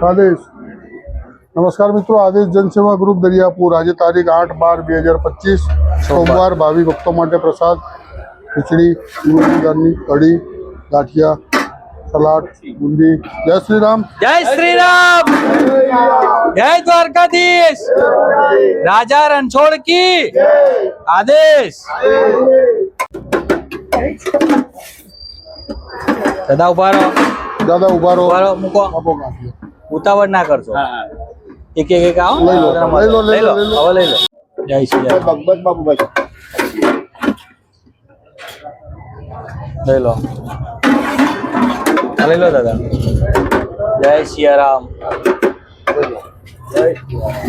આદેશ નમસ્કાર મિત્રો, આદેશ જનસેવા ગ્રુપ દરિયાપુર આજે તારીખ 8/12/2025 સોમવાર ભાવિ ભક્તો માટે પ્રસાદ ખીચડી, ગુરુદાનની કઢી, ગાંઠિયા, સલાડ, બુંદી। જય શ્રી રામ, જય શ્રી રામ, જય દ્વારકાધીશ, રાજા રણછોડ કી આદેશ। દાદા ઉભા રહો, દાદા ઉભા રહો, મૂકો, આપો ગાંઠિયા। ઉતાવળ ના કરશો, એક એક આવો, લઈ લો, લઈ લો, હવે લઈ લો। જય શ્રી રામ, ભગવત બાબુભાઈ લઈ લો, લઈ લો દાદા। જય સિયારામ,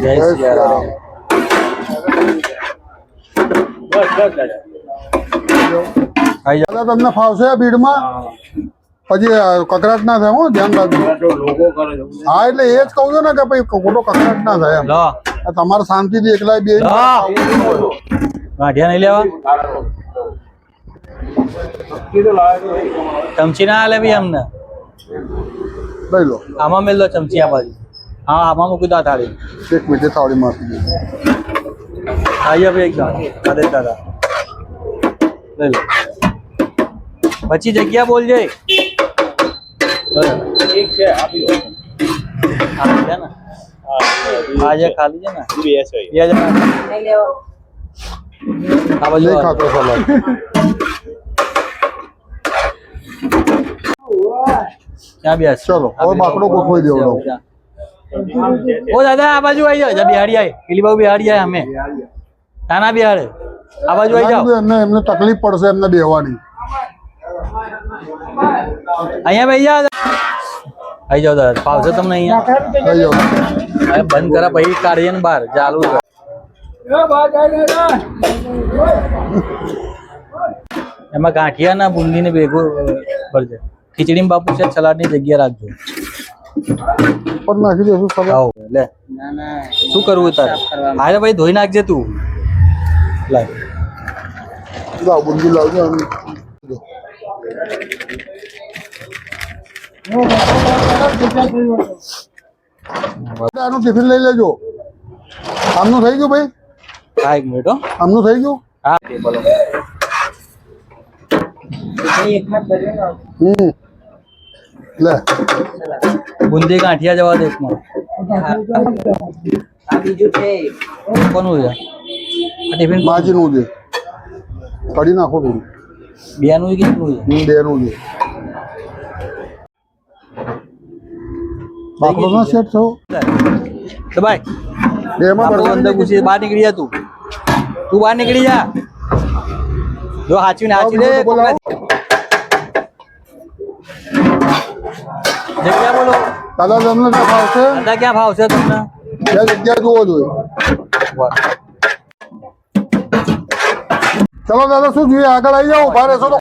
જય સિયારામ। દાદા તમને ફાવશે આ ભીડમાં? પછી કકડાટ ના થાય, હો ધ્યાન રાખજો। હા એટલે એ જ કહું છું ને કે ભાઈ ખોટો કકડાટ ના થાય એમ। લો તમારે શાંતિથી એકલા બે ગાંઠિયા નહીં લેવા, ચમચી ના હાલે ભાઈ અમને। લઈ લો, આમાં મેલ દો ચમચી, આ બાજુ। હા આમાં મૂકી દો આ થાળી। એક મિનિટ થાળી માફી દે। આઈએ ભાઈ એકદમ આદેશ દાદા, લઈ લો। પછી જગ્યા બોલજે, ઠીક છે આપી દો। ખાલી છે ને આજે ખાલી છે ને બે જણા આ બાજુ નહીં ખાતો સલાડ। ક્યાં બેસ? ચલો હવે બાકડો ગોઠવાઈ દેવડાવો। ઓ દાદા આ બાજુ આવી જાઓ, બિહારી આય પેલી બાજુ બિહારી આય, અમે તાના બિહાડે આ બાજુ આવી જાઓ। એમને તકલીફ પડશે એમને બેહવાની। અહીંયા બેસી જાઓ, આવી જાઓ દાદા, ફાવશે તમને અહીંયા? થઈ જાઓ, હવે બંધ કરા પછી કાઢીએ ને બહાર ચાલુ છે। એમાં ગાંઠિયા ના બુંદી ને ભેગું ભરજે। ખીચડી બાપુ છે, સલાડ ની જગ્યા રાખજો। ઉપર નાખી દેશું સલાડ। આવો લે, શું કરવું તારે? હારે ભાઈ ધોઈ નાખજે તું, લાવ લાવ બુંદી લાવજો। આનું ટિફિન લઈ લેજો। આમનું થઈ ગયું ભાઈ? હા એક મિનિટ હો, આમનું થઈ ગયું? હા બોલો। લે બુંદી ગાંઠિયા જવા દે એકમાં। કોનું છે આ ટિફિન? માજીનું છે, કાઢી નાખો થોડું। બેનું છે કેટલું છે? બેનું છે। બાકડો ના સેટ થયો તો ભાઈ બેમાં આપણું અંદર ઘૂસી બહાર નીકળી જા, તું બહાર નીકળી જા। જો હાચવીને હાચવી દે। જગ્યા બોલો દાદા, તમને ક્યાં ફાવશે? દાદા ક્યાં ભાવ છે તમને? ત્યાં જગ્યા જોવો જોઈએ। ચલો દાદા, શું જોઈએ? આગળ આવી જાઓ, ઉભા રહેશો તો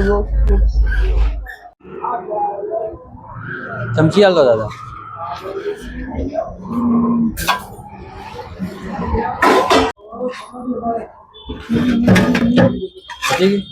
જો ચમચી હાલ દો દાદા। પતી ગઈ?